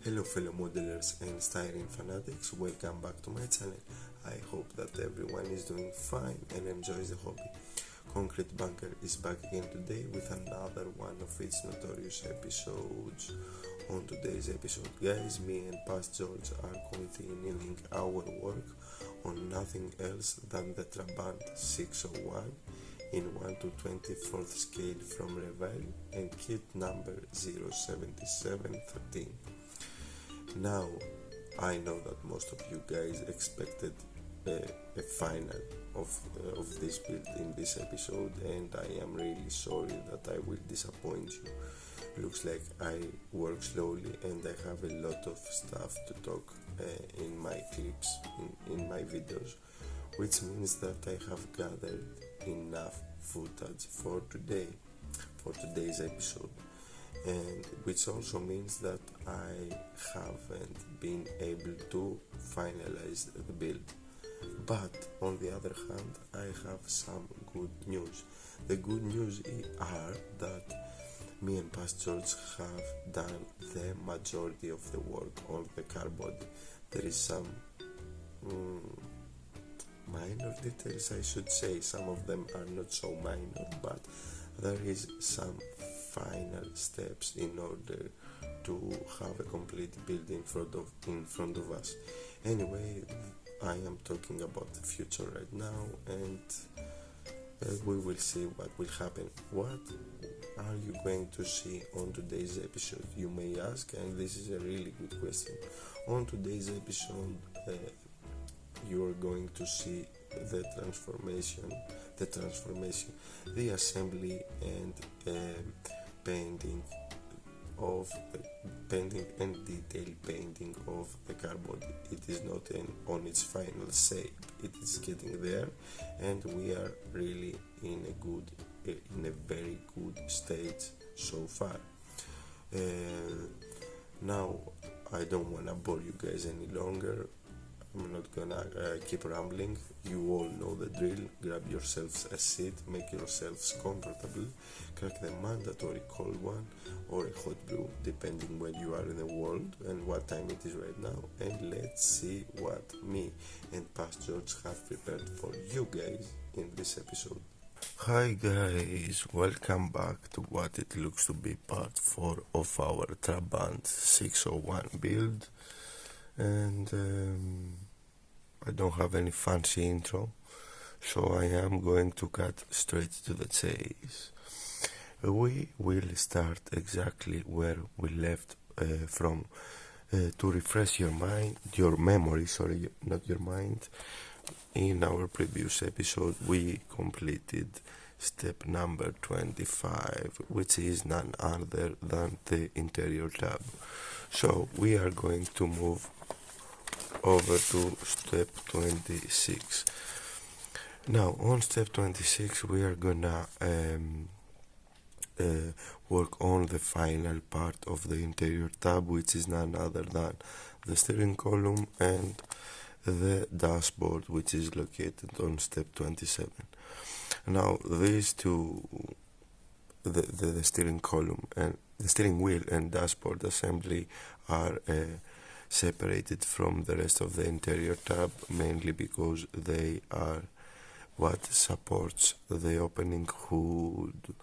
Hello fellow modelers and styling fanatics, welcome back to my channel. I hope that everyone is doing fine and enjoys the hobby. Concrete Bunker is back again today with another one of its notorious episodes. On today's episode, guys, me and Past George are continuing our work on nothing else than the Trabant 601 in 1 to 24th scale from Revell and kit number 07713. Now, I know that most of you guys expected a final of this build in this episode, and I am really sorry that I will disappoint you. Looks like I work slowly and I have a lot of stuff to talk in my clips, in my videos, which means that I have gathered enough footage for today's episode, and which also means that I haven't been able to finalize the build. But on the other hand, I have some good news. The good news are that me and Past George have done the majority of the work on the car body. There is some minor details, I should say. Some of them are not so minor, but there is some final steps in order to have a complete build in front of us. Anyway, I am talking about the future right now, and we will see what will happen. What are you going to see on today's episode, you may ask, and this is a really good question. On today's episode, you are going to see the transformation, the assembly and painting and detail painting of the car body. It is not on its final shape. It is getting there, and we are really in a very good stage so far. Now, I don't wanna bore you guys any longer. I'm not gonna keep rambling. You all know the drill. Grab yourselves a seat, make yourselves comfortable, crack the mandatory cold one or a hot brew, depending where you are in the world and what time it is right now, and let's see what me and Past George have prepared for you guys in this episode. Hi guys, welcome back to what it looks to be part 4 of our Trabant 601 build. And I don't have any fancy intro, so I am going to cut straight to the chase. We will start exactly where we left from. To refresh your memory, not your mind. In our previous episode, we completed step number 25, which is none other than the interior tab. So we are going to move over to step 26. Now on step 26 we are gonna work on the final part of the interior tab, which is none other than the steering column and the dashboard, which is located on step 27. Now these two, the steering column and the steering wheel and dashboard assembly are separated from the rest of the interior tab, mainly because they are what supports the opening hood.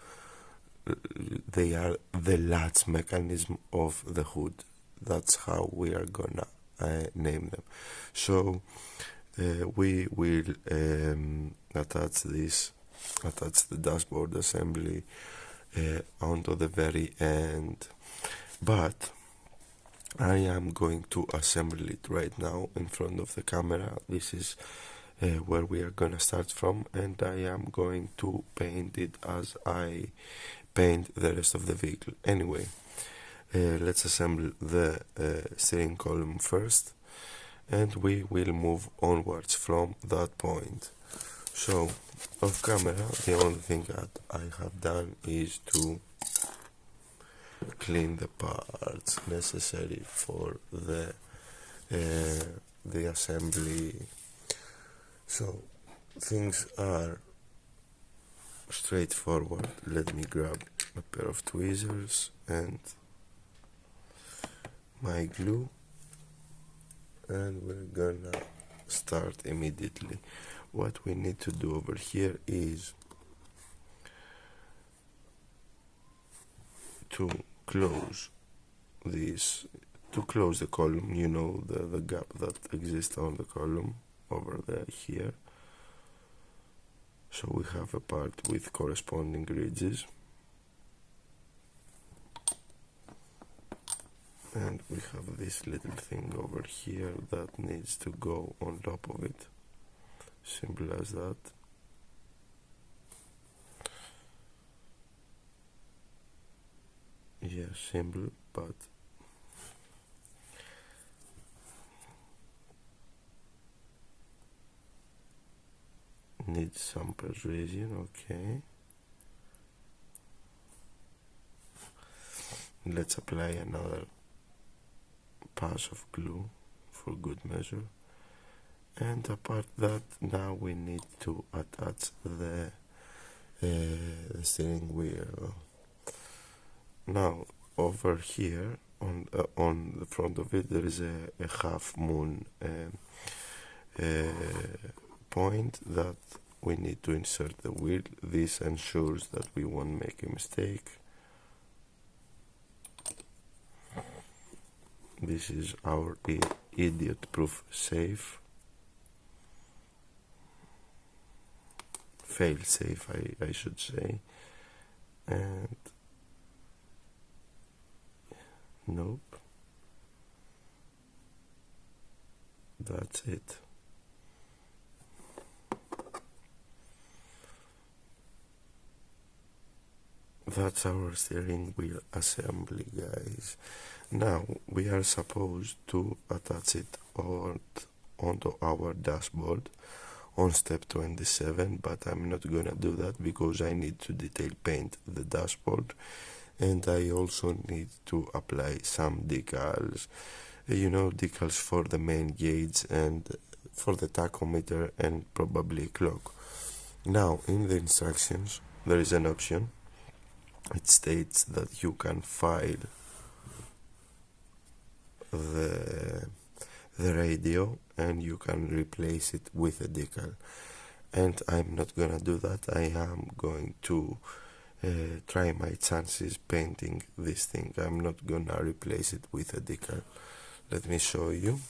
They are the latch mechanism of the hood. That's how we are gonna name them. So we will attach the dashboard assembly onto the very end, but I am going to assemble it right now in front of the camera. This is where we are gonna start from, and I am going to paint it as I paint the rest of the vehicle. Anyway, let's assemble the steering column first, and we will move onwards from that point. So off camera, the only thing that I have done is to clean the parts necessary for the assembly. So things are straightforward. Let me grab a pair of tweezers and my glue, and we're gonna start immediately. What we need to do over here is to close this, to close the column, you know, the gap that exists on the column over there here. So we have a part with corresponding ridges, and we have this little thing over here that needs to go on top of it. Simple as that. Yeah, simple, but needs some persuasion. Okay, let's apply another pass of glue for good measure, and apart that, now we need to attach the steering wheel. Now over here on the front of it there is a half moon point that we need to insert the wheel. This ensures that we won't make a mistake. This is our idiot-proof safe, fail-safe I should say, and nope, that's it. That's our steering wheel assembly, guys. Now we are supposed to attach it onto our dashboard on step 27, but I'm not gonna do that because I need to detail paint the dashboard, and I also need to apply some decals, you know, decals for the main gauge and for the tachometer and probably clock. Now in the instructions there is an option. It states that you can file the radio and you can replace it with a decal, and I'm not gonna do that. I am going to try my chances painting this thing. I'm not gonna replace it with a decal. Let me show you.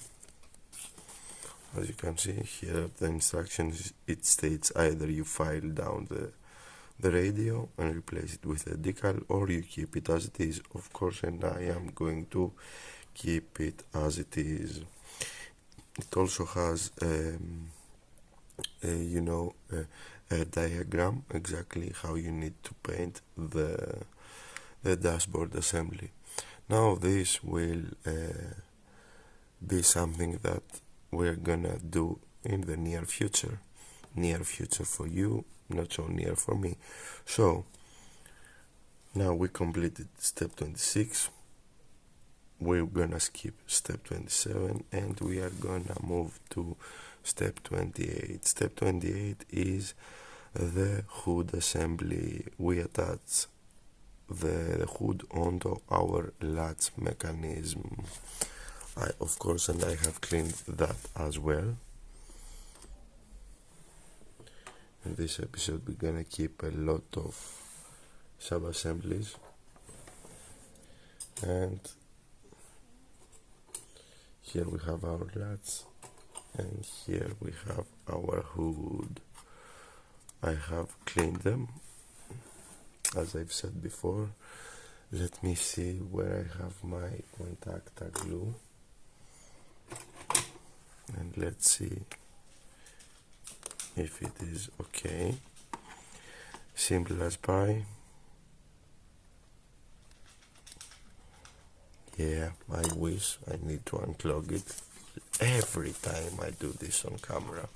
As you can see here, the instructions, it states either you file down the radio and replace it with a decal, or you keep it as it is, of course, and I am going to keep it as it is. It also has a diagram exactly how you need to paint the dashboard assembly. Now this will be something that we're gonna do in the near future for you, not so near for me. So now we completed step 26. We're gonna skip step 27 and we are gonna move to step 28. Step 28 is the hood assembly. We attach the hood onto our latch mechanism. Of course, and I have cleaned that as well. In this episode we're gonna keep a lot of sub-assemblies, and here we have our latch and here we have our hood. I have cleaned them as I've said before. Let me see where I have my contact glue, and let's see if it is okay. Simple as pie. Yeah, I wish. I need to unclog it every time I do this on camera.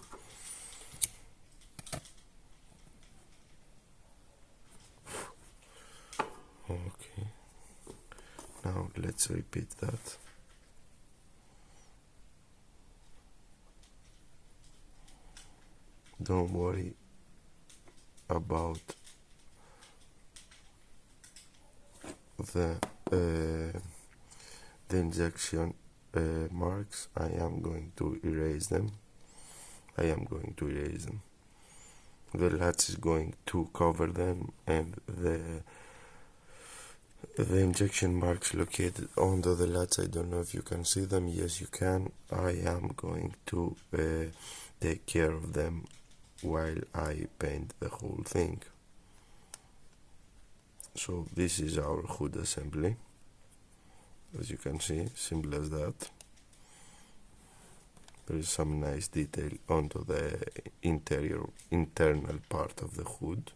Okay, now let's repeat that. Don't worry about the the injection marks, I am going to erase them. The latch is going to cover them, and the injection marks located under the latch, I don't know if you can see them. Yes, you can. I am going to take care of them while I paint the whole thing. So this is our hood assembly. As you can see, simple as that. There is some nice detail onto the internal part of the hood.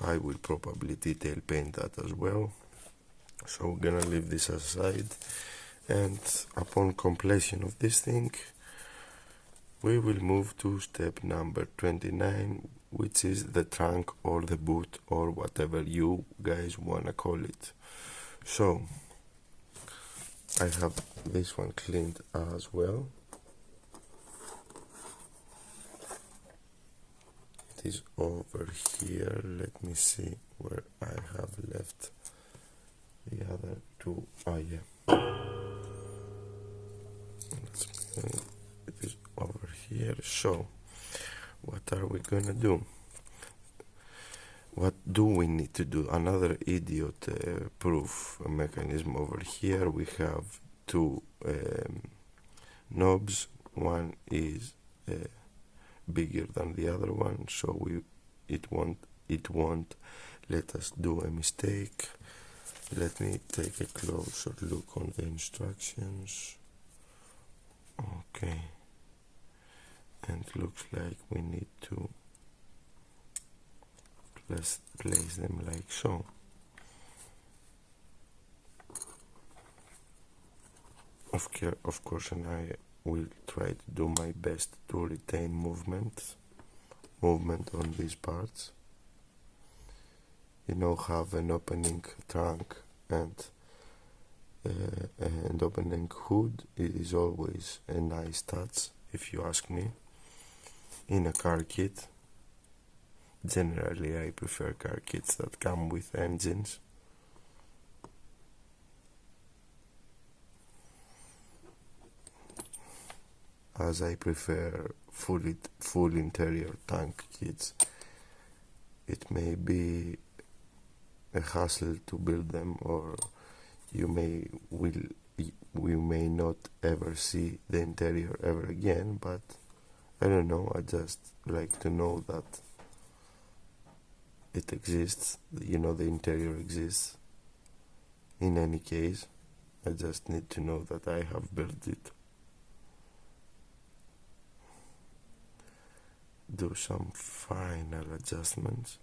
I will probably detail paint that as well. So we're gonna leave this aside, and upon completion of this thing, we will move to step number 29, which is the trunk or the boot or whatever you guys wanna call it. So I have this one cleaned as well. It is over here. Let me see where I have left the other two. Yeah. It is over here. So what are we gonna do? What do we need to do? Another idiot proof mechanism over here. We have two knobs. One is bigger than the other one, so it won't let us do a mistake. Let me take a closer look on the instructions. Okay, and looks like we need to place them like so. Of course, and I will try to do my best to retain movement on these parts. Have an opening trunk and opening hood. It is always a nice touch, if you ask me, in a car kit. Generally, I prefer car kits that come with engines. As I prefer full interior tank kits. It may be a hassle to build them, or we may not ever see the interior ever again, but I don't know, I just like to know that it exists, the interior exists. In any case, I just need to know that I have built it. Do some final adjustments.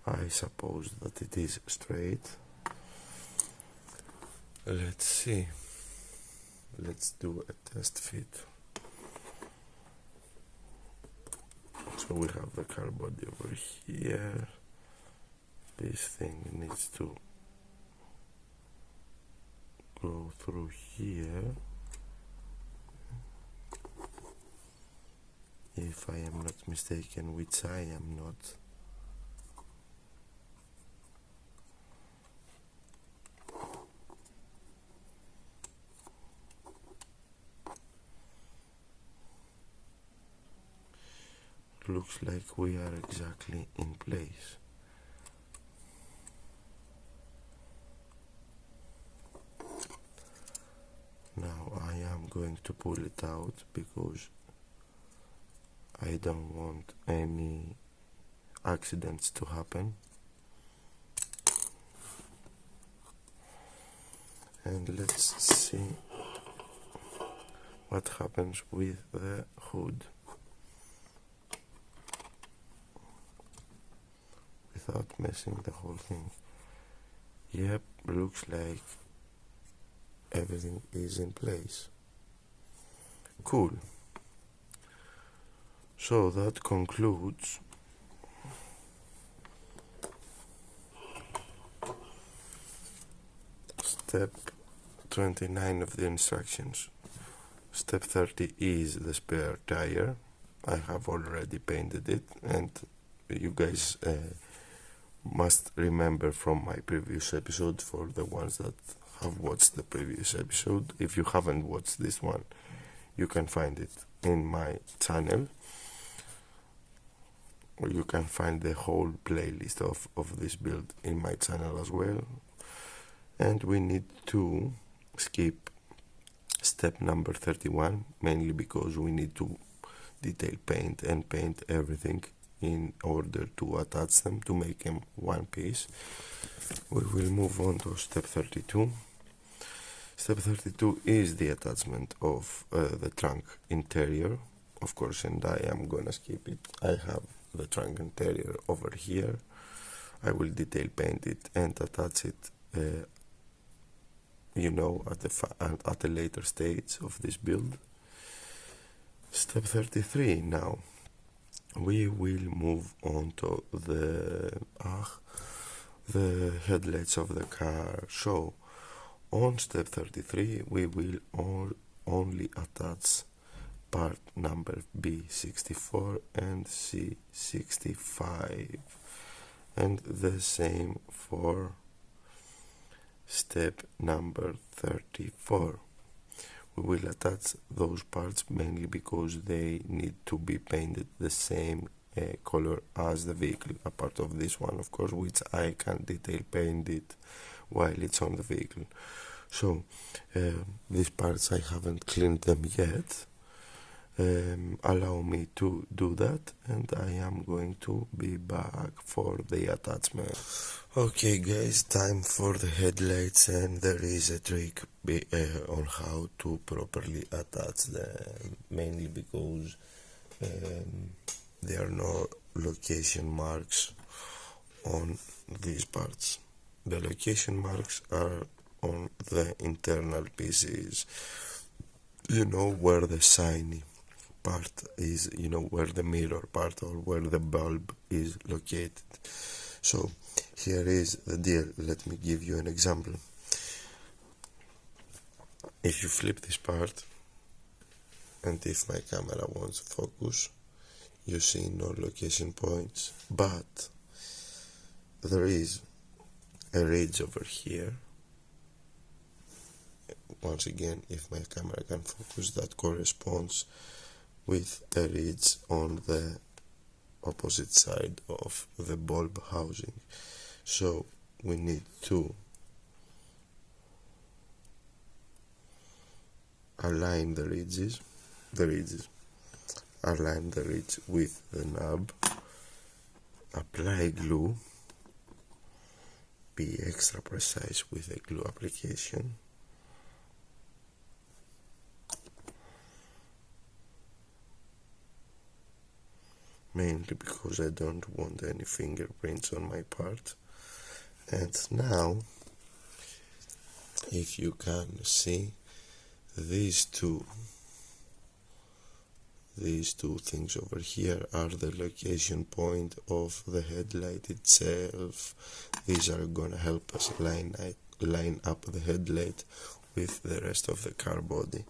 I suppose that it is straight. Let's see. Let's do a test fit. So we have the car body over here. This thing needs to go through here. If I am not mistaken, which I am not. Looks like we are exactly in place. Now I am going to pull it out because I don't want any accidents to happen. And let's see what happens with the hood without messing the whole thing. Yep, looks like everything is in place. Cool. So that concludes step 29 of the instructions. Step 30 is the spare tire. I have already painted it, and you guys must remember from my previous episode, for the ones that have watched the previous episode. If you haven't watched this one, you can find it in my channel, or you can find the whole playlist of this build in my channel as well. And we need to skip step number 31, mainly because we need to detail paint and paint everything in order to attach them to make them one piece. We will move on to step 32. Step 32 is the attachment of the trunk interior, of course, and I am gonna skip it. I have the trunk interior over here. I will detail paint it and attach it at a later stage of this build. Step 33 now. We will move on to the headlights of the car. So on step 33 we will only attach part number B64 and C65, and the same for step number 34. We will attach those parts mainly because they need to be painted the same color as the vehicle, apart of this one, of course, which I can detail paint it while it's on the vehicle. So these parts, I haven't cleaned them yet. Allow me to do that, and I am going to be back for the attachment. Okay guys, time for the headlights, and there is a trick on how to properly attach them, mainly because there are no location marks on these parts. The location marks are on the internal pieces, where the shiny part is, where the mirror part or where the bulb is located. So here is the deal. Let me give you an example. If you flip this part, and if my camera wants to focus, you see no location points, but there is a ridge over here. Once again, if my camera can focus, that corresponds with a ridge on the opposite side of the bulb housing. So we need to align the ridges, align the ridge with the knob, apply glue, be extra precise with the glue application, mainly because I don't want any fingerprints on my part. And now, if you can see, these two things over here are the location point of the headlight itself. These are gonna help us line up the headlight with the rest of the car body.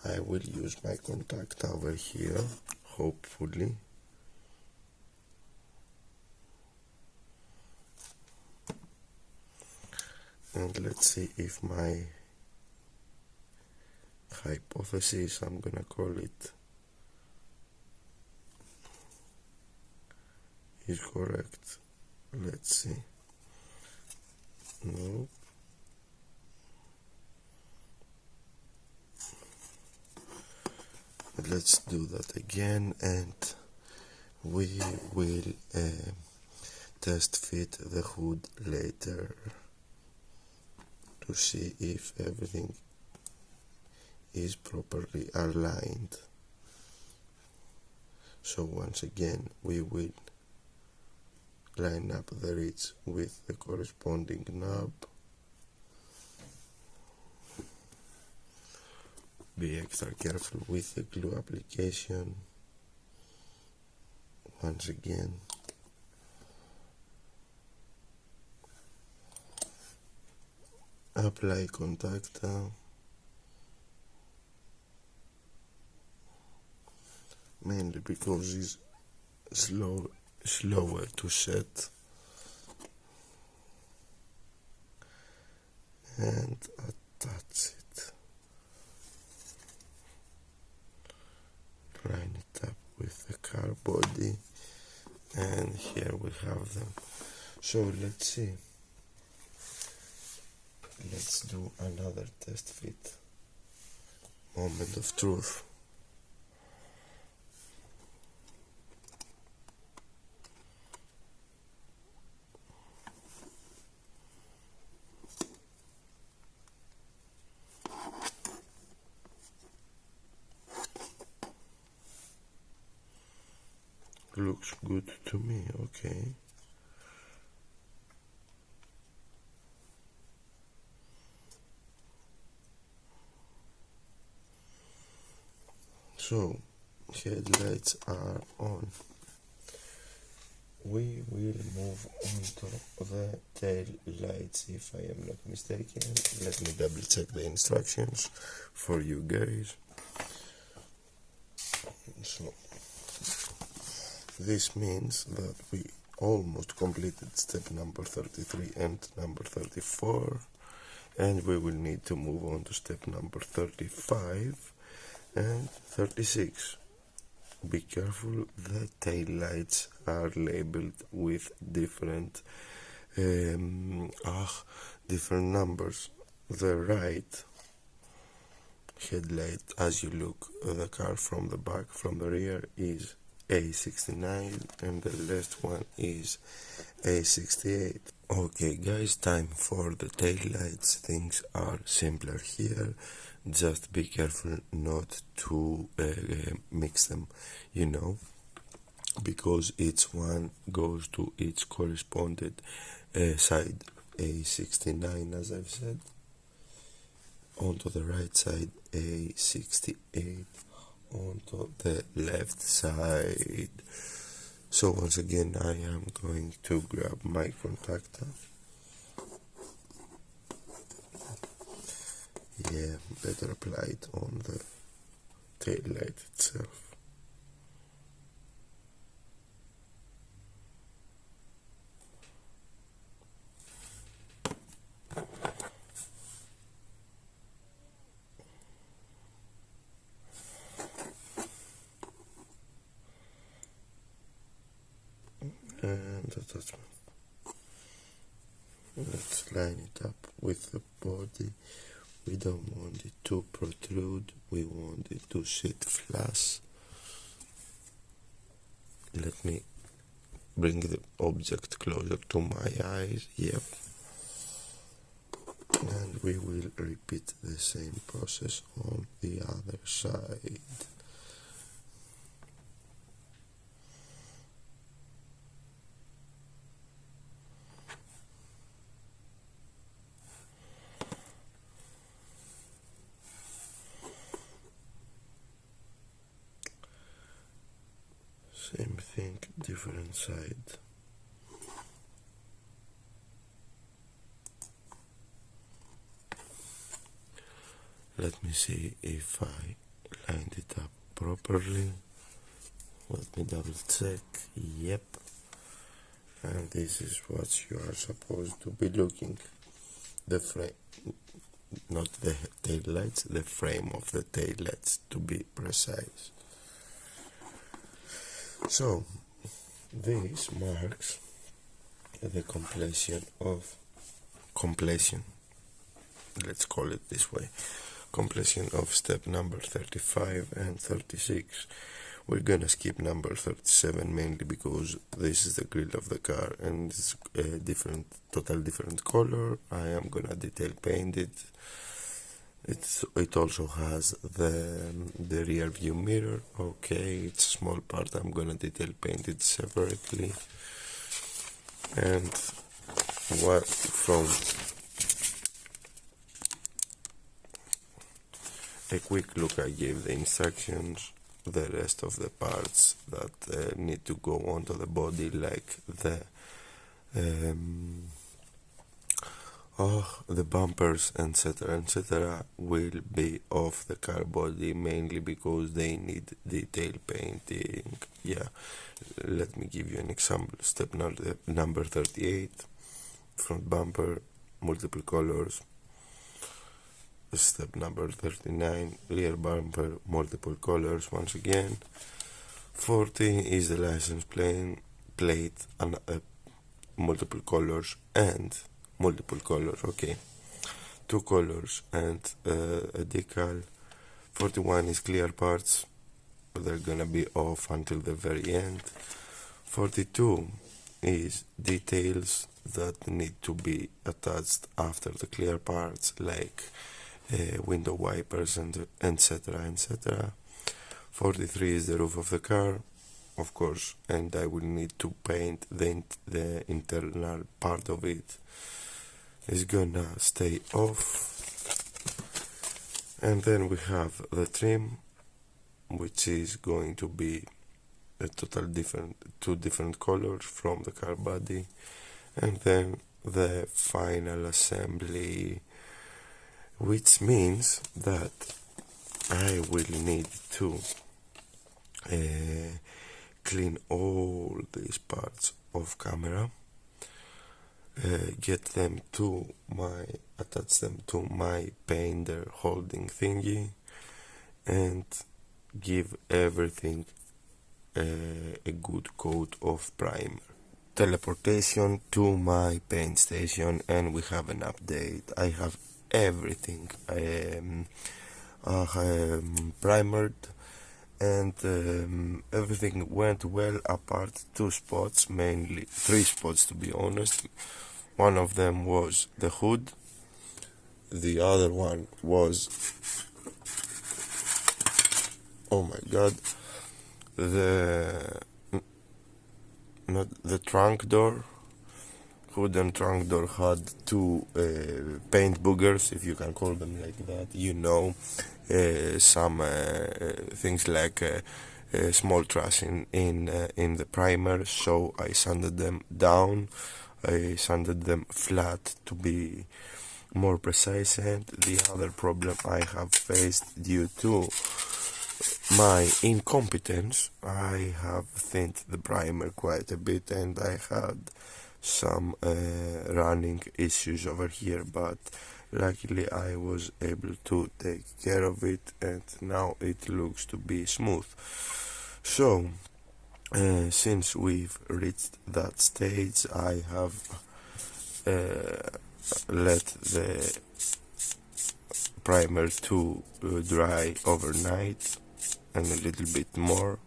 I will use my contact over here, hopefully. And let's see if my hypothesis, I'm gonna call it, is correct. Let's see. No. Let's do that again, and we will test fit the hood later to see if everything is properly aligned. So once again, we will line up the ridge with the corresponding knob. Be extra careful with the glue application. Once again, apply contactor, mainly because it's slower to set. and attach it. Line it up with the car body, and here we have them. So let's see. Let's do another test fit. Moment of truth. Looks good to me, okay. So, headlights are on. We will move on to the tail lights, if I am not mistaken. Let me double check the instructions for you guys. So, this means that we almost completed step number 33 and number 34, and we will need to move on to step number 35 and 36. Be careful, the tail lights are labeled with different different numbers. The right headlight, as you look at the car from the back, from the rear, is A69, and the last one is A68. Okay guys, time for the tail lights. Things are simpler here. Just be careful not to mix them, you know, because each one goes to its corresponded side. A69, as I've said, onto the right side, A68 onto the left side. So once again, I am going to grab my contactor. Yeah, better apply it on the tail light itself. And attachment. Let's line it up with the body. We don't want it to protrude, we want it to sit flush. Let me bring the object closer to my eyes. Yep. And we will repeat the same process on the other side. Same thing, different side. Let me see if I lined it up properly. Let me double check. Yep. And this is what you are supposed to be looking. The frame, not the tail lights, the frame of the tail lights, to be precise. So, this marks the completion, let's call it this way, completion of step number 35 and 36. We're gonna skip number 37 mainly because this is the grill of the car and it's a total different color. I am gonna detail paint it. It also has the rear view mirror. Okay, it's a small part. I'm gonna detail paint it separately. And what from a quick look, I gave the instructions. The rest of the parts that need to go onto the body, like the bumpers, etc., will be off the car body, mainly because they need detail painting. Yeah, let me give you an example. Step number 38, front bumper, multiple colors, step number 39, rear bumper, multiple colors once again. 40 is the license plate and multiple colors and multiple colors, okay, 2 colors and a decal. 41 is clear parts, they're gonna be off until the very end. 42 is details that need to be attached after the clear parts, like window wipers and etc, etc. 43 is the roof of the car, of course, and I will need to paint the internal part of it. It's gonna stay off. And then we have the trim, which is going to be a total different, 2 different colors from the car body. And then the final assembly, which means that I will need to clean all these parts of camera, get them to attach them to my painter holding thingy, and give everything a good coat of primer. Teleportation to my paint station, and we have an update. I have everything primered, and everything went well apart 2 spots, mainly 3 spots to be honest. One of them was the hood, the other one was, oh my god, not the trunk door. Hood and trunk door had 2 paint boogers, if you can call them like that, you know, some things like small trash in the primer, so I sanded them down. I sanded them flat to be more precise. And the other problem I have faced due to my incompetence, I have thinned the primer quite a bit, and I had some running issues over here, but luckily I was able to take care of it, and now it looks to be smooth. So since we've reached that stage, I have let the primer to dry overnight and a little bit more.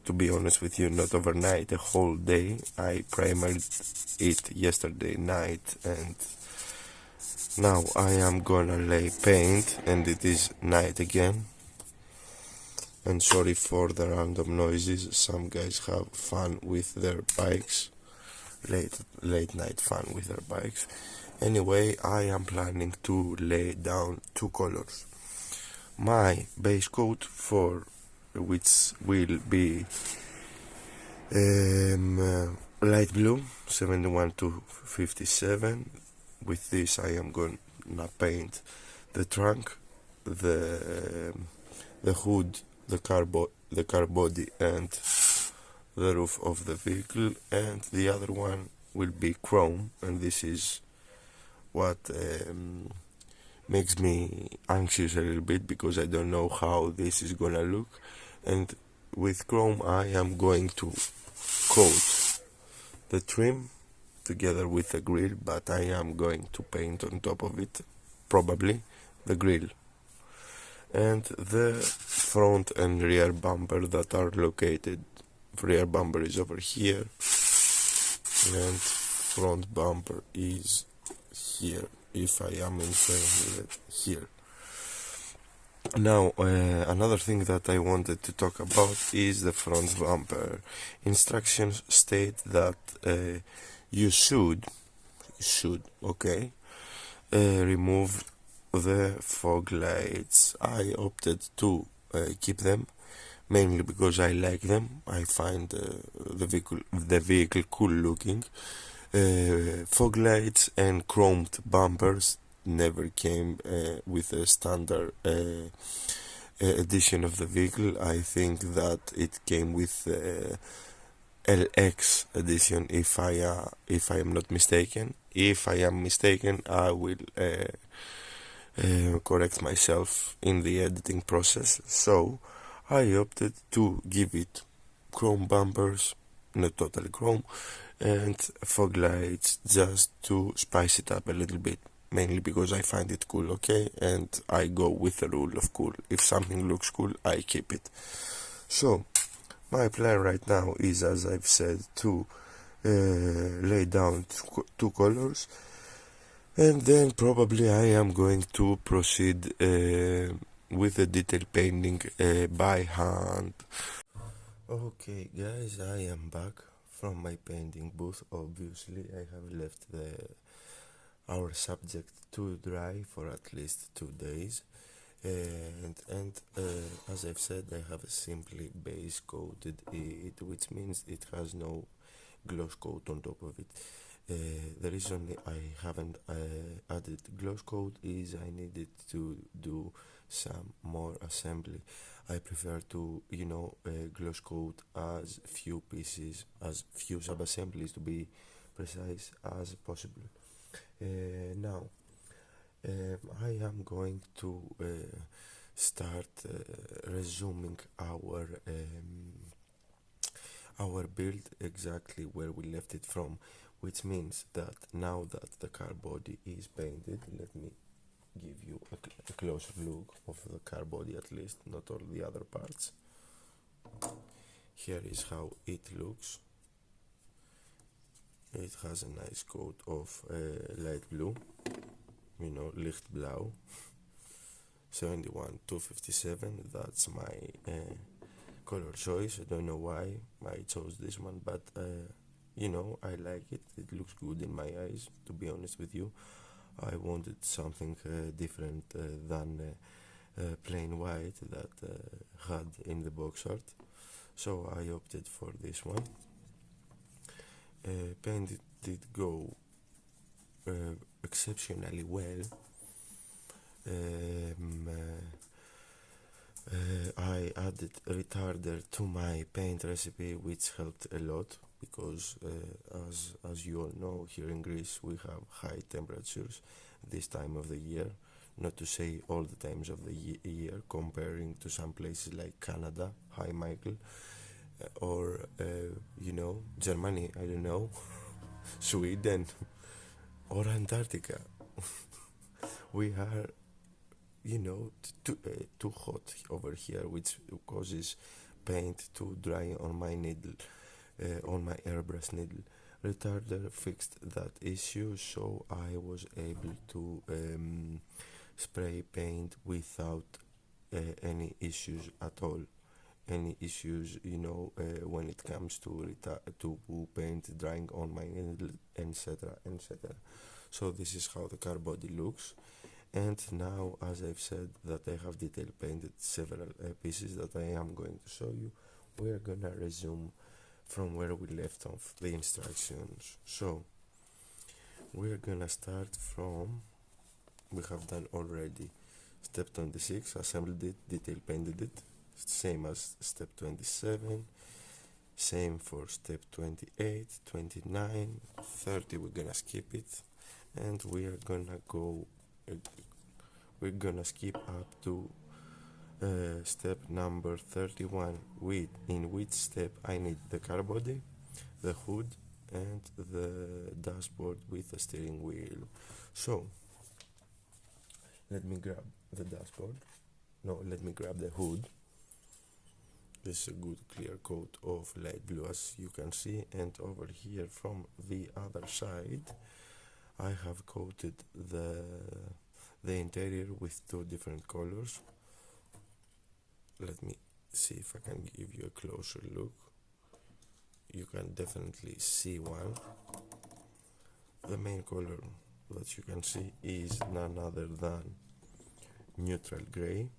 To be honest with you, not overnight, a whole day. I primered it yesterday night, and now I am gonna lay paint, and it is night again. And sorry for the random noises, some guys have fun with their bikes, late night fun with their bikes. Anyway, I am planning to lay down 2 colors. My base coat, for which will be light blue, 71 to 57. With this I am gonna paint the trunk, the hood, the car body, and the roof of the vehicle, and the other one will be chrome, and this is what makes me anxious a little bit, because I don't know how this is gonna look. And with chrome I am going to coat the trim together with the grill, but I am going to paint on top of it probably the grill and the front and rear bumper that are located. Rear bumper is over here and front bumper is here, if I am in frame here. Now another thing that I wanted to talk about is the front bumper. Instructions state that you should remove the fog lights. I opted to keep them, mainly because I like them. I find the vehicle cool looking. Fog lights and chromed bumpers never came with a standard edition of the vehicle. I think that it came with LX edition, if I am not mistaken. If I am mistaken, I will correct myself in the editing process, so I opted to give it chrome bumpers, not totally chrome, and fog lights just to spice it up a little bit, mainly because I find it cool, okay, and I go with the rule of cool. If something looks cool, I keep it. So my plan right now is, as I've said, to lay down two colors, and then probably I am going to proceed with the detail painting by hand. Okay guys, I am back from my painting booth. Obviously I have left our subject to dry for at least 2 days, and as I've said, I have simply base coated it, which means it has no gloss coat on top of it. The reason I haven't added gloss coat is I needed to do some more assembly. I prefer to, gloss coat as few pieces, as few sub-assemblies to be precise as possible. Now, I am going to start resuming our build exactly where we left it from, which means that now that the car body is painted, let me give you a closer look of the car body, at least, not all the other parts. Here is how it looks. It has a nice coat of light blue, lichtblau, 71 257. That's my color choice. I don't know why I chose this one, but I like it. It looks good in my eyes, to be honest with you. I wanted something different than plain white that had in the box art, so I opted for this one. Paint did go exceptionally well. I added retarder to my paint recipe, which helped a lot because as you all know, here in Greece we have high temperatures this time of the year, not to say all the times of the year, comparing to some places like Canada, hi Michael, or Germany, I don't know, Sweden, or Antarctica. We are too hot over here, which causes paint to dry on my needle, on my airbrush needle. Retarder fixed that issue, so I was able to spray paint without any issues at all. Any issues, when it comes to paint drying on my needle, etc., etc. So this is how the car body looks. And now, as I've said that I have detail painted several pieces that I am going to show you, we are gonna resume from where we left off the instructions. So we're gonna start from, we have done already step 26, assembled it, detail painted it, same as step 27, same for step 28, 29, 30, we're gonna skip it, and we're gonna skip up to step number 31, in which step I need the car body, the hood, and the dashboard with the steering wheel. So let me grab the dashboard. No, let me grab the hood. This is a good clear coat of light blue, as you can see, and over here from the other side I have coated the interior with two different colors. Let me see if I can give you a closer look. You can definitely see one. The main color that you can see is none other than neutral gray.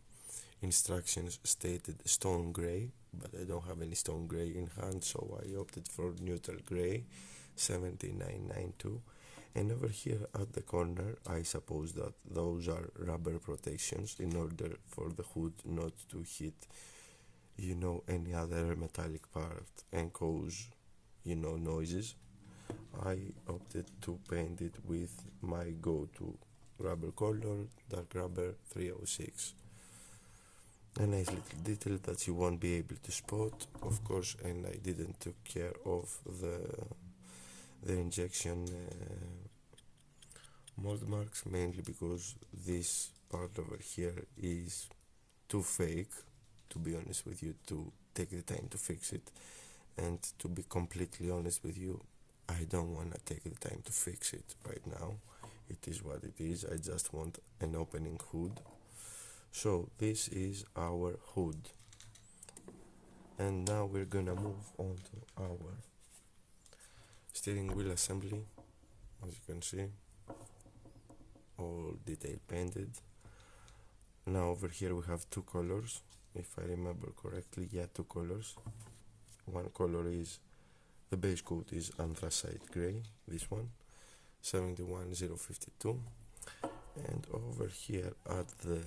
Instructions stated stone gray, but I don't have any stone gray in hand, so I opted for neutral gray, 7992. And over here at the corner, I suppose that those are rubber protections in order for the hood not to hit, any other metallic part and cause, noises. I opted to paint it with my go-to rubber color, dark rubber 306. A nice little detail that you won't be able to spot, of course, and I didn't took care of the injection mold marks, mainly because this part over here is too fake, to be honest with you, to take the time to fix it. And to be completely honest with you, I don't want to take the time to fix it right now. It is what it is. I just want an opening hood. So this is our hood, and now we're gonna move on to our steering wheel assembly. As you can see, all detail painted. Now over here we have two colors, if I remember correctly. Yeah, two colors. One color is, the base coat is anthracite gray, this one, 71052. And over here at the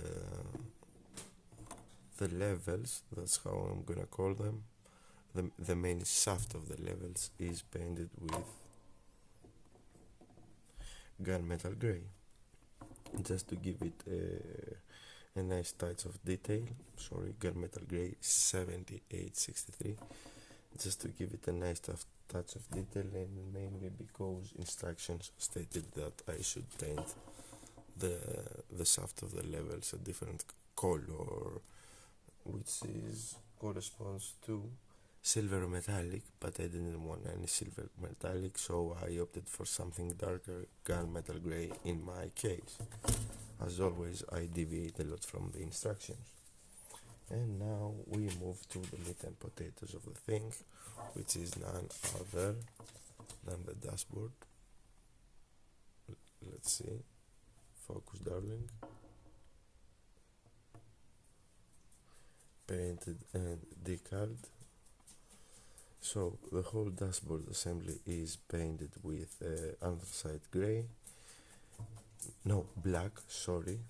levels, that's how I'm gonna call them, the main shaft of the levels is painted with gunmetal gray, just to give it a nice touch of detail. Sorry, gunmetal gray 7863, just to give it a nice touch of detail, and mainly because instructions stated that I should paint the shaft of the levels a different color, which corresponds to silver metallic, but I didn't want any silver metallic, so I opted for something darker, gunmetal gray in my case. As always, I deviate a lot from the instructions. And now we move to the meat and potatoes of the thing, which is none other than the dashboard. Let's see. Focus, darling. Painted and decaled. So the whole dashboard assembly is painted with anthracite gray. No, black, sorry.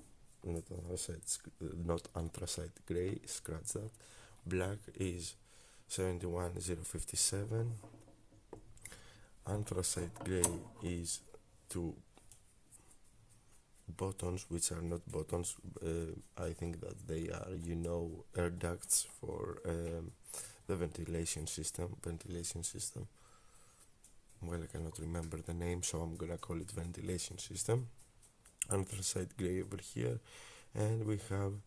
Not anthracite gray, scratch that. Black is 71057. Anthracite gray is two buttons, which are not buttons. I think that they are, air ducts for the ventilation system. Well, I cannot remember the name, so I'm gonna call it ventilation system. Anthracite gray over here, and we have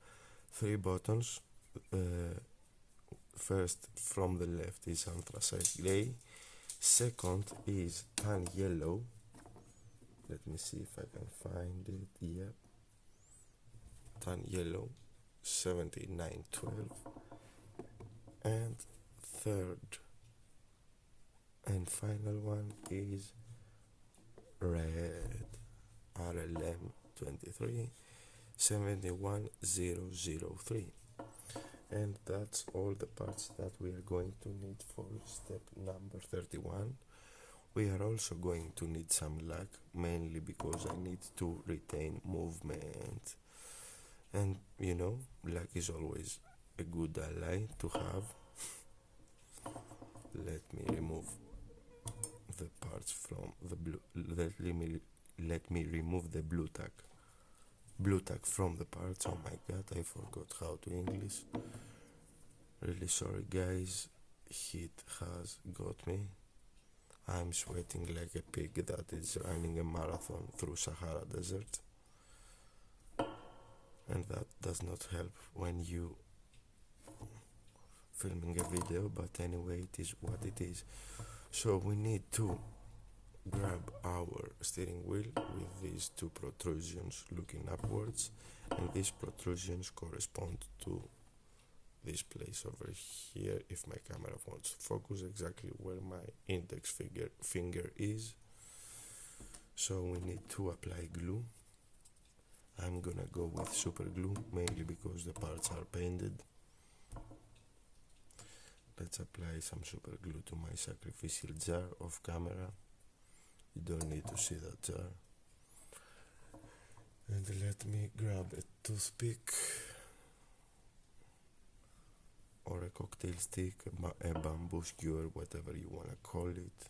three buttons. First from the left is anthracite gray, second is tan yellow. Let me see if I can find it. Yep, tan yellow 7912, and third and final one is red, RLM 23 71003. And that's all the parts that we are going to need for step number 31. We are also going to need some luck, mainly because I need to retain movement. And luck is always a good ally to have. Let me remove the parts from the blue. Let me remove the blue tack from the parts. Oh my god, I forgot how to English. Really sorry guys, heat has got me. I'm sweating like a pig that is running a marathon through Sahara Desert, and that does not help when you filming a video, but anyway, it is what it is. So we need to grab our steering wheel with these two protrusions looking upwards, and these protrusions correspond to this place over here, if my camera wants to focus exactly where my index finger is. So we need to apply glue. I'm gonna go with super glue, mainly because the parts are painted. Let's apply some super glue to my sacrificial jar off camera. You don't need to see that jar. And let me grab a toothpick or a cocktail stick, a bamboo skewer, whatever you want to call it,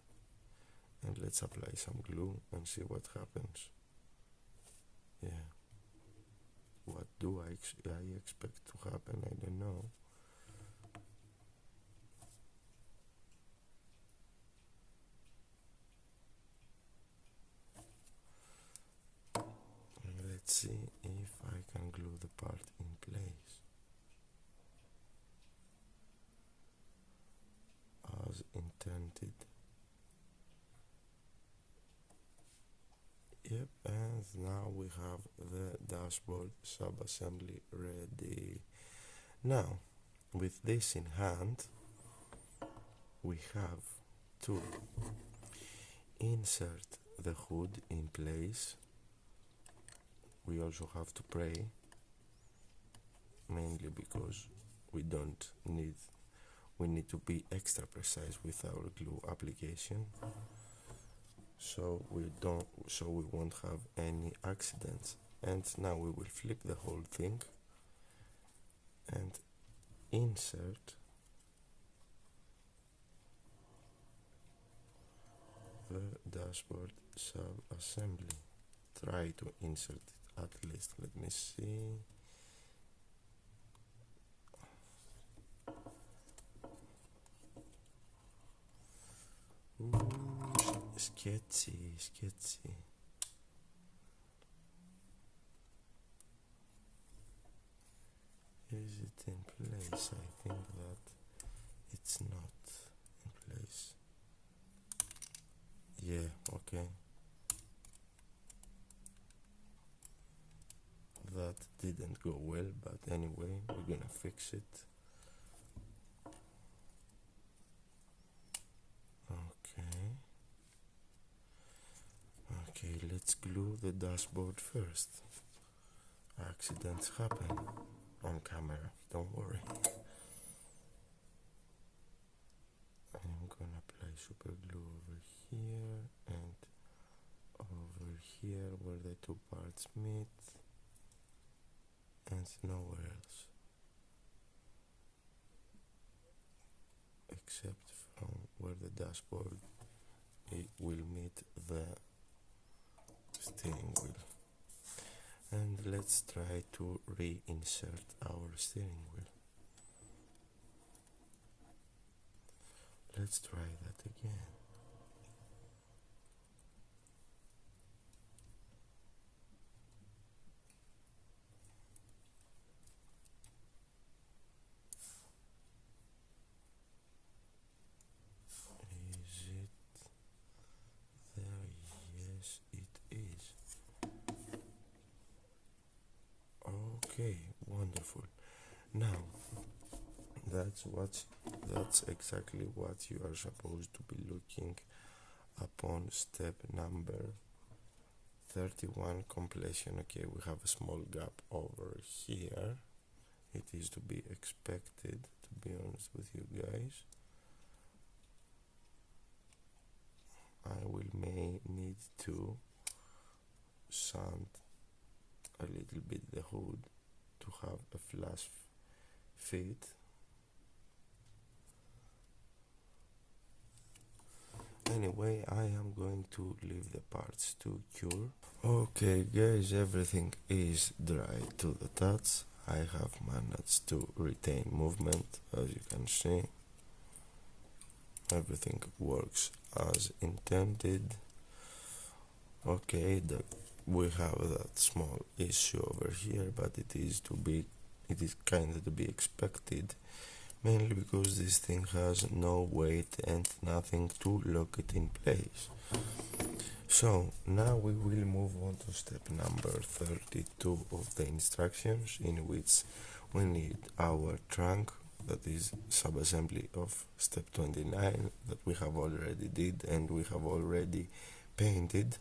and let's apply some glue and see what happens. Yeah, what do I expect to happen? I don't know. Let's see if I can glue the part in place as intended. Yep, and now we have the dashboard sub-assembly ready. Now, with this in hand, we have to insert the hood in place. We also have to pray, mainly because we need to be extra precise with our glue application, so we won't have any accidents. And now we will flip the whole thing and insert the dashboard sub-assembly. Try to insert it at least. Let me see. Ooh, sketchy. Is it in place? I think that it's not in place. Yeah, okay. That didn't go well, but anyway, we're gonna fix it. Okay, let's glue the dashboard first. Accidents happen on camera, don't worry. I'm gonna apply super glue over here and over here where the two parts meet, and nowhere else except from where the dashboard will meet the steering wheel. And let's try to reinsert our steering wheel. Let's try that again. Is it there? Yes, it is. Okay, wonderful. Now, that's exactly what you are supposed to be looking upon step number 31, completion. Okay, we have a small gap over here. It is to be expected, to be honest with you guys. may need to sand a little bit the hood to have a flush fit. Anyway, I am going to leave the parts to cure. Okay guys, everything is dry to the touch. I have managed to retain movement, as you can see. Everything works as intended. Okay, we have that small issue over here, but it is kind of to be expected, mainly because this thing has no weight and nothing to lock it in place. So now we will move on to step number 32 of the instructions, in which we need our trunk, that is sub-assembly of step 29 that we have already did and we have already painted,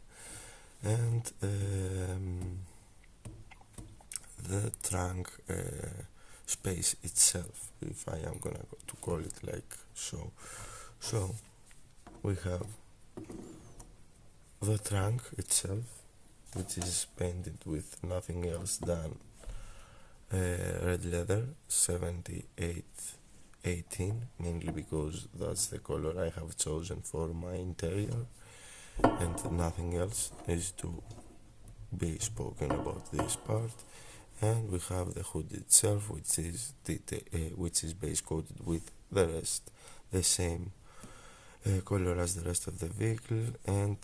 and the trunk space itself, if I am gonna to call it like so. So we have the trunk itself, which is painted with nothing else than red leather 7818, mainly because that's the color I have chosen for my interior, and nothing else is to be spoken about this part. And we have the hood itself, which is base coated with the same color as the rest of the vehicle. And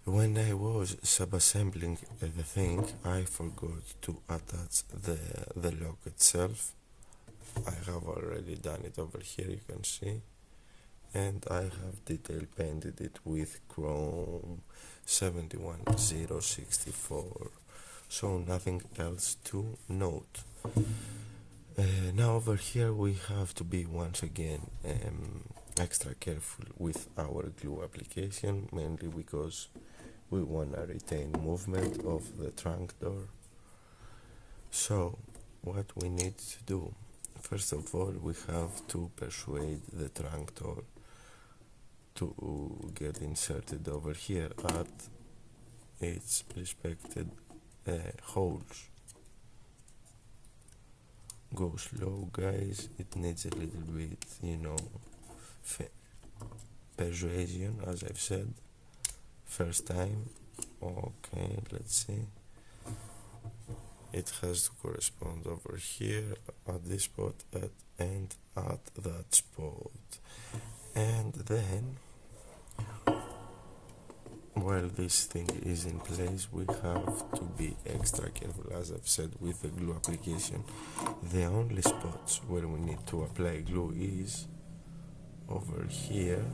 when I was subassembling the thing, I forgot to attach the lock itself. I have already done it over here, you can see, and I have detail painted it with chrome 71064, so nothing else to note. Now over here we have to be once again extra careful with our glue application, mainly because we want to retain movement of the trunk door. So what we need to do, first of all, we have to persuade the trunk door to get inserted over here at its respected holes. Go slow, guys, it needs a little bit, persuasion, as I've said. First time. Okay, let's see. It has to correspond over here at this spot and at that spot. And then, while this thing is in place, we have to be extra careful, as I've said, with the glue application. The only spots where we need to apply glue is over here.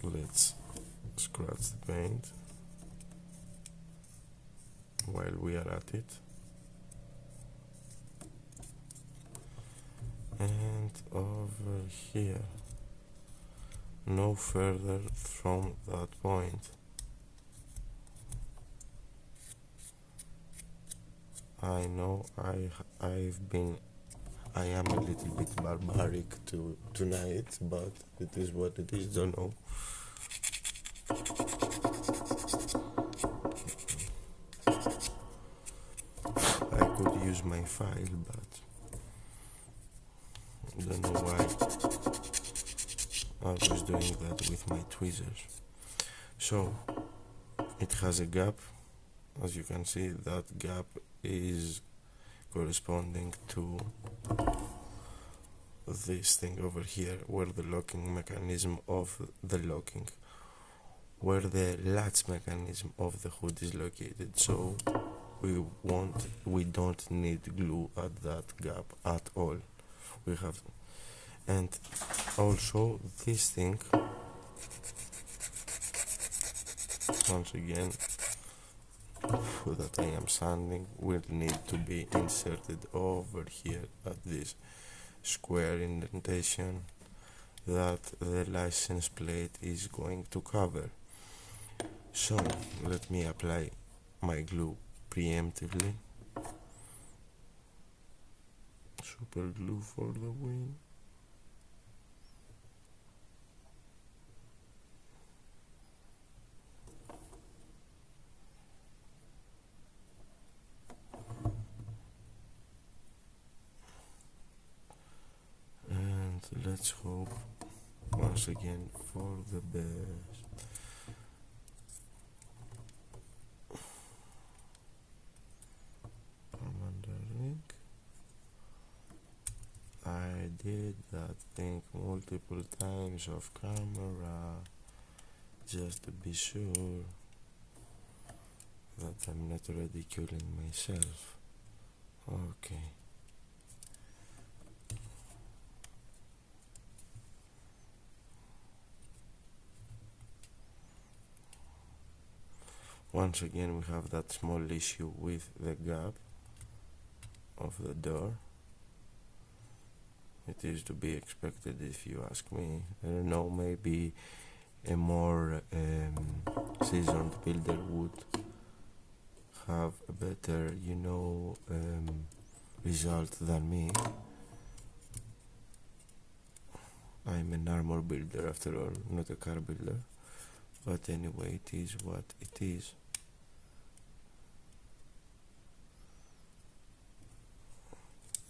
Let's scratch the paint while we are at it, and over here, no further from that point. I know I am a little bit barbaric tonight, but it is what it is, don't know. I could use my file, but I don't know why I was doing that with my tweezers. So it has a gap. As you can see, that gap is corresponding to this thing over here, where the locking mechanism of where the latch mechanism of the hood is located. So we don't need glue at that gap at all. We have, and also this thing, once again, that I am sanding, will need to be inserted over here at this square indentation that the license plate is going to cover. So let me apply my glue preemptively. Super glue for the win. And let's hope once again for the best. I did that thing multiple times off camera just to be sure that I'm not ridiculing myself. Okay. Once again, we have that small issue with the gap of the door. It is to be expected, if you ask me. I don't know, maybe a more seasoned builder would have a better, result than me. I'm an armor builder after all, not a car builder. But anyway, it is what it is.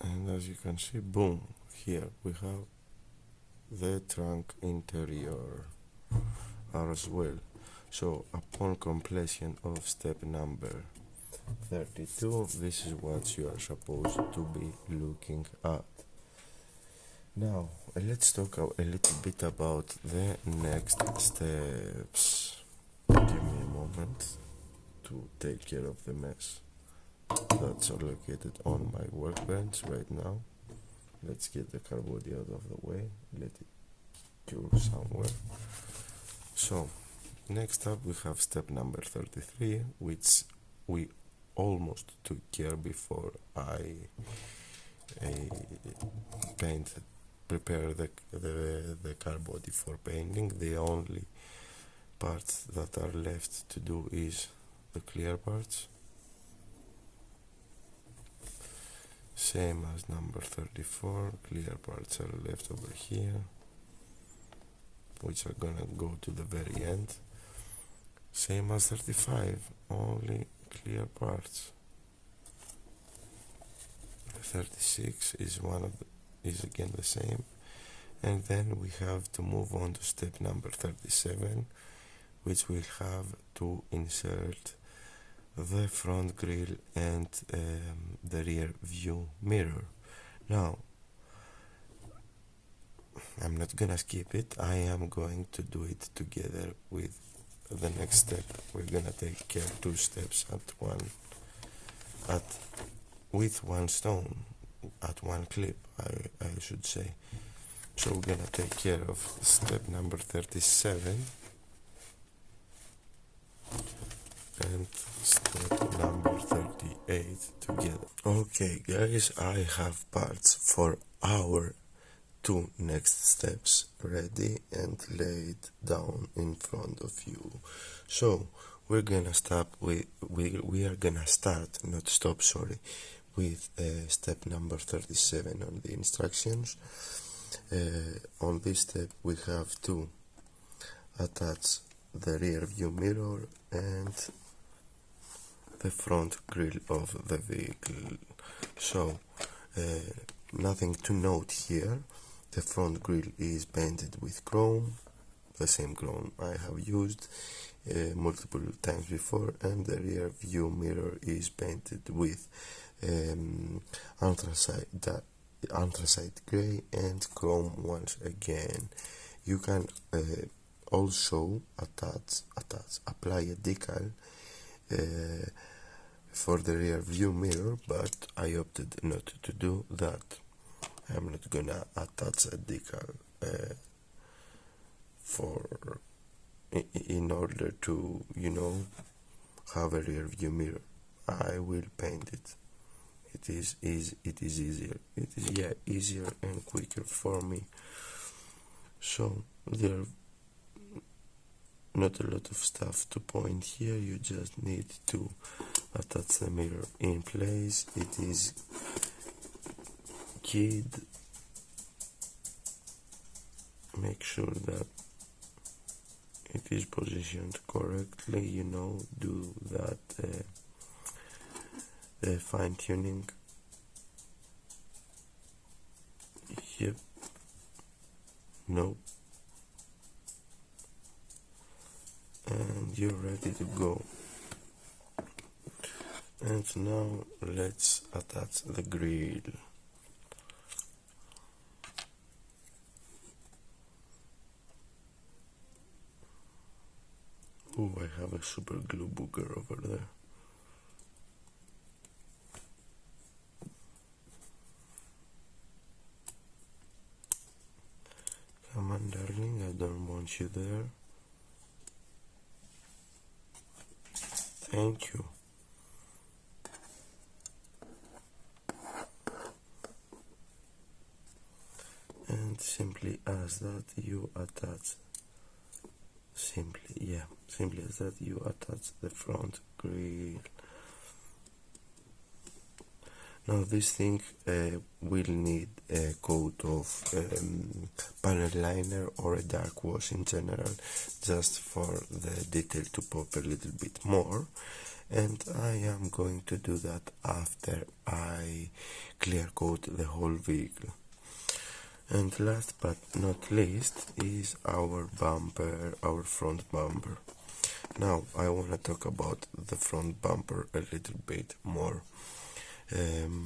And as you can see, boom, here we have the trunk interior. as well. So upon completion of step number 32, this is what you are supposed to be looking at. Now let's talk a little bit about the next steps. Give me a moment to take care of the mess that's located on my workbench right now. Let's get the cardboard out of the way, let it cure somewhere. So next up we have step number 33, which we almost took care before I prepare the car body for painting. The only parts that are left to do is the clear parts, same as number 34. Clear parts are left over here, which are gonna go to the very end. Same as 35, only clear parts. 36 is again the same, and then we have to move on to step number 37, which will have to insert the front grille and the rear view mirror. Now I'm not gonna skip it, I am going to do it together with the next step. We're gonna take care 2 steps with one stone, at one clip, I should say. So we're gonna take care of step number 37 and step number 38 together. Okay guys, I have parts for our 2 next steps ready and laid down in front of you. So we're gonna start with with step number 37 on the instructions. On this step we have to attach the rear view mirror and the front grille of the vehicle. So nothing to note here. The front grille is painted with chrome, the same chrome I have used multiple times before, and the rear view mirror is painted with anthracite grey and chrome once again. You can also apply a decal for the rear view mirror, but I opted not to do that. I'm not gonna attach a decal in order to, have a rear view mirror. I will paint it. It is easier. It is easier and quicker for me. So there are not a lot of stuff to point here. You just need to attach the mirror in place. It is keyed. Make sure that it is positioned correctly, do that fine tuning. Yep. No. And you're ready to go. And now let's attach the grille. Oh, I have a super glue booger over there. Come on, darling, I don't want you there. Thank you. And simply as that you attach simply as that you attach the front grille. Now this thing will need a coat of panel liner or a dark wash in general, just for the detail to pop a little bit more, and I am going to do that after I clear coat the whole vehicle. And last but not least is our bumper, our front bumper. Now I want to talk about the front bumper a little bit more.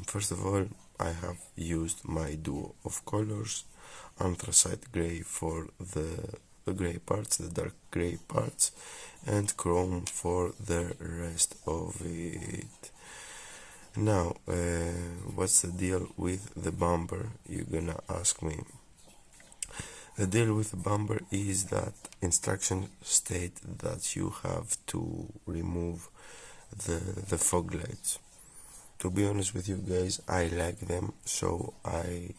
First of all, I have used my duo of colors: anthracite gray for the gray parts, the dark gray parts, and chrome for the rest of it. Now, what's the deal with the bumper, you're gonna ask me? The deal with the bumper is that instructions state that you have to remove the fog lights. To be honest with you guys, I like them, so I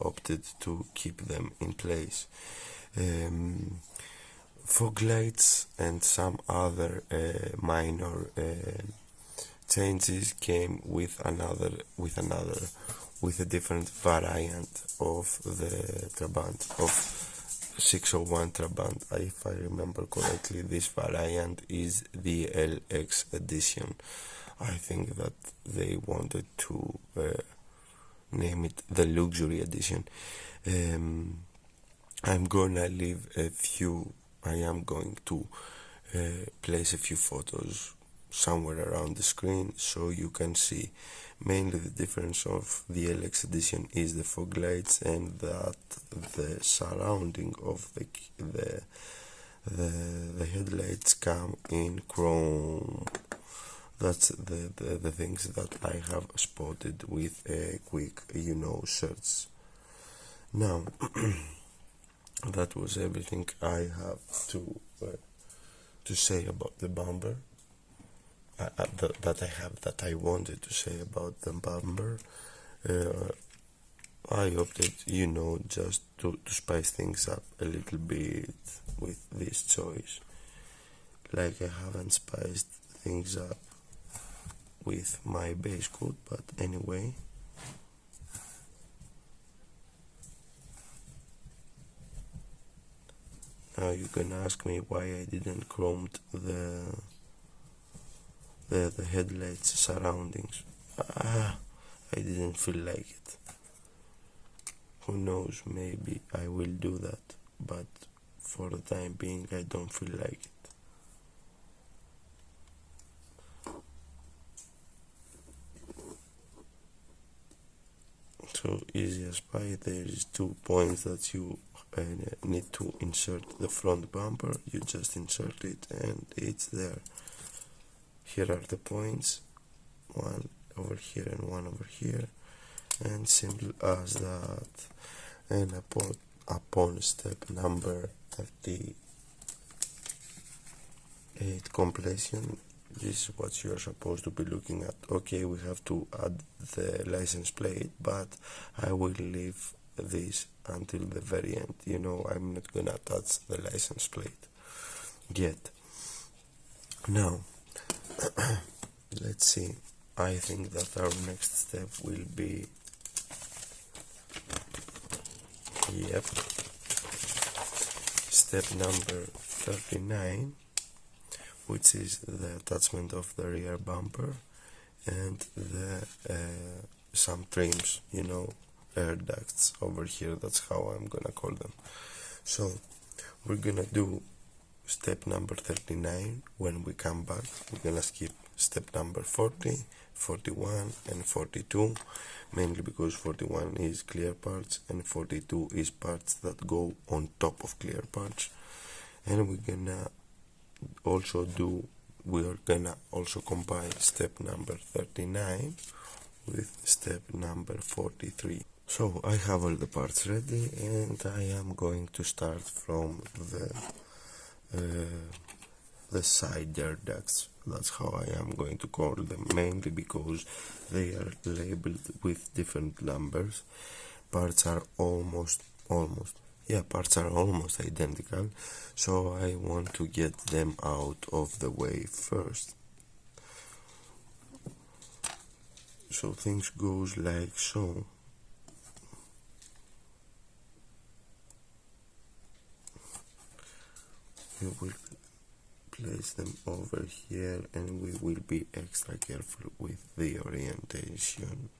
opted to keep them in place. Fog lights and some other minor changes came with a different variant of the Trabant, of 601 Trabant. If I remember correctly, this variant is the LX edition. I think that they wanted to name it the luxury edition. I'm gonna leave a few, I am going to place a few photos somewhere around the screen so you can see. Mainly the difference of the LX edition is the fog lights, and that the surrounding of the headlights come in chrome. That's the things that I have spotted with a quick search. Now that was everything I have to say about the bumper. That I wanted to say about the bumper. I opted, just to spice things up a little bit with this choice. Like I haven't spiced things up with my base coat, but anyway. Now you can ask me why I didn't chromed the headlights surroundings. I didn't feel like it. Who knows, maybe I will do that, but for the time being I don't feel like it. So easy as pie. There is 2 points that you need to insert the front bumper. You just insert it and it's there. Here are the points, one over here and one over here, and simple as that. And upon step number 38 completion, this is what you are supposed to be looking at. Okay, we have to add the license plate, but I will leave this until the very end. I'm not gonna touch the license plate yet. Now let's see. I think that our next step will be step number 39, which is the attachment of the rear bumper and the some trims, air ducts over here. That's how I'm gonna call them. So we're gonna do step number 39. When we come back, we're gonna skip step number 40, 41 and 42, mainly because 41 is clear parts and 42 is parts that go on top of clear parts. And we're gonna also combine step number 39 with step number 43. So I have all the parts ready, and I am going to start from the side air ducts. That's how I am going to call them, mainly because they are labeled with different numbers. Parts are almost identical, so I want to get them out of the way first. So things goes like so. We will place them over here, and we will be extra careful with the orientation.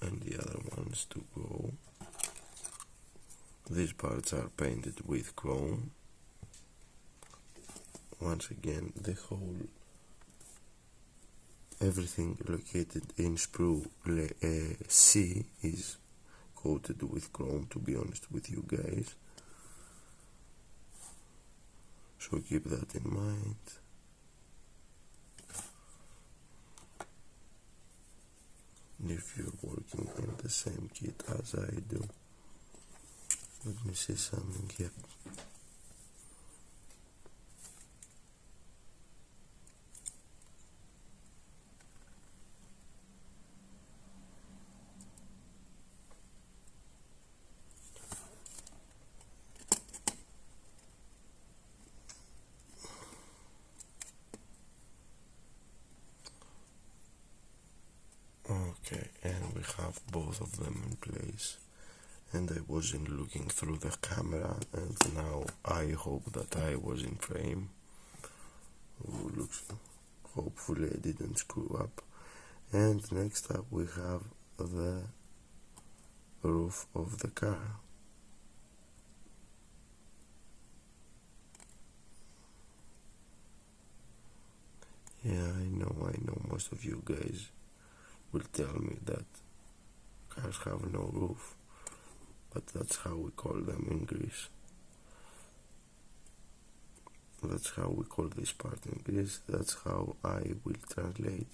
and the other ones to go. These parts are painted with chrome. Once again, the whole everything located in sprue C is coated with chrome, to be honest with you guys, so keep that in mind. If you're working in the same kit as I do, let me see something here. Okay, and we have both of them in place, and I wasn't looking through the camera, and now I hope that I was in frame. Hopefully I didn't screw up. And next up we have the roof of the car. Yeah, I know, most of you guys will tell me that cars have no roof, but that's how we call them in Greece. That's how we call this part in Greece. That's how I will translate it.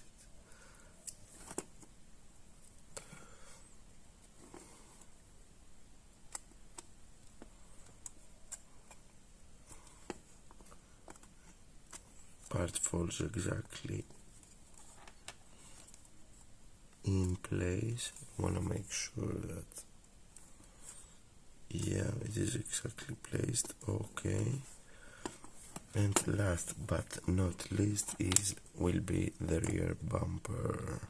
Part falls exactly in place. I want to make sure that, yeah, it is exactly placed. Okay. And last but not least will be the rear bumper.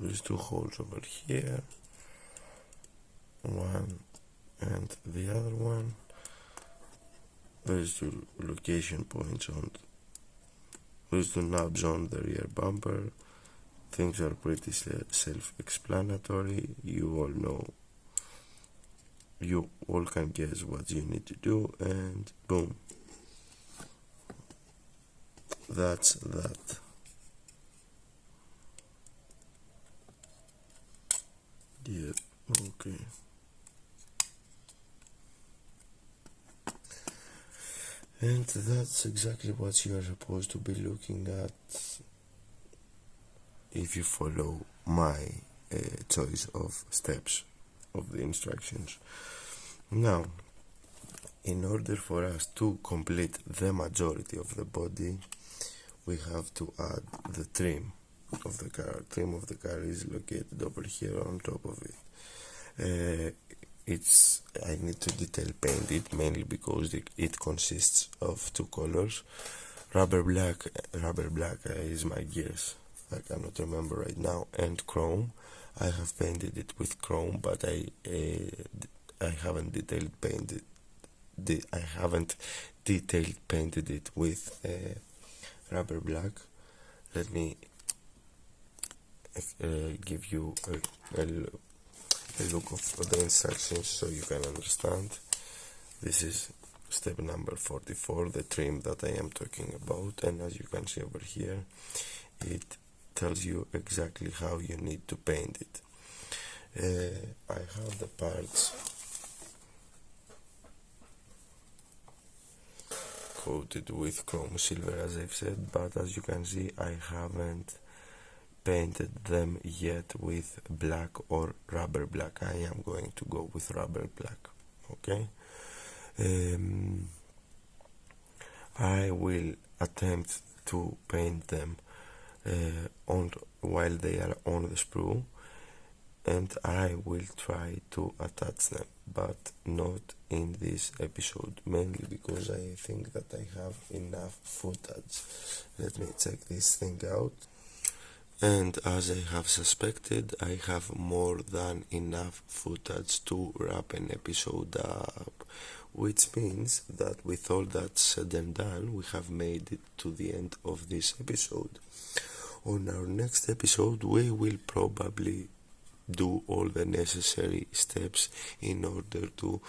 There's two holes over here, one and the other one. There's two location points on, there's two knobs on the rear bumper. Things are pretty self-explanatory. You all know, you all can guess what you need to do, and boom, that's that. Yeah, okay. And that's exactly what you are supposed to be looking at if you follow my choice of steps of the instructions. Now, in order for us to complete the majority of the body, we have to add the trim of the car. Trim of the car is located over here on top of it. I need to detail paint it, mainly because it consists of two colors. Rubber black is my guess, I cannot remember right now, and chrome. I have painted it with chrome, but I haven't detailed painted it with rubber black. Let me give you a look of the instructions so you can understand. This is step number 44, the trim that I am talking about, and as you can see over here, it tells you exactly how you need to paint it. I have the parts coated with chrome silver, as I've said, but as you can see, I haven't painted them yet with black or rubber black. I am going to go with rubber black. Okay. I will attempt to paint them while they are on the sprue, and I will try to attach them, but not in this episode, mainly because I think that I have enough footage. Let me check this thing out. And as I have suspected, I have more than enough footage to wrap an episode up, which means that with all that said and done, we have made it to the end of this episode. On our next episode, we will probably do all the necessary steps in order to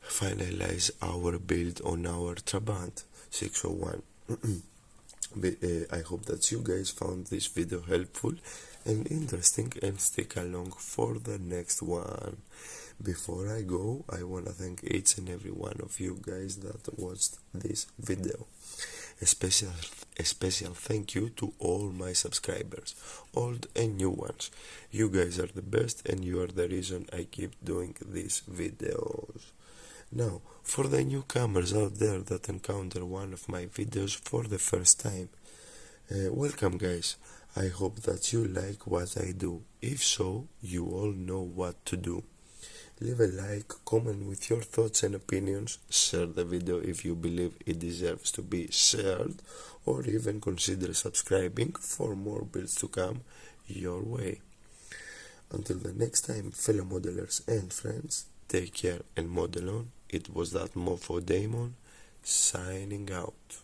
finalize our build on our Trabant 601. I hope that you guys found this video helpful and interesting and stick along for the next one. Before I go, I wanna thank each and every one of you guys that watched this video. A special thank you to all my subscribers, old and new ones. You guys are the best and you are the reason I keep doing these videos. Now, for the newcomers out there that encounter one of my videos for the first time, welcome guys. I hope that you like what I do. If so, you all know what to do. Leave a like, comment with your thoughts and opinions, share the video if you believe it deserves to be shared, or even consider subscribing for more builds to come your way. Until the next time, fellow modelers and friends, take care and model on. It was that Mofo Damon, signing out.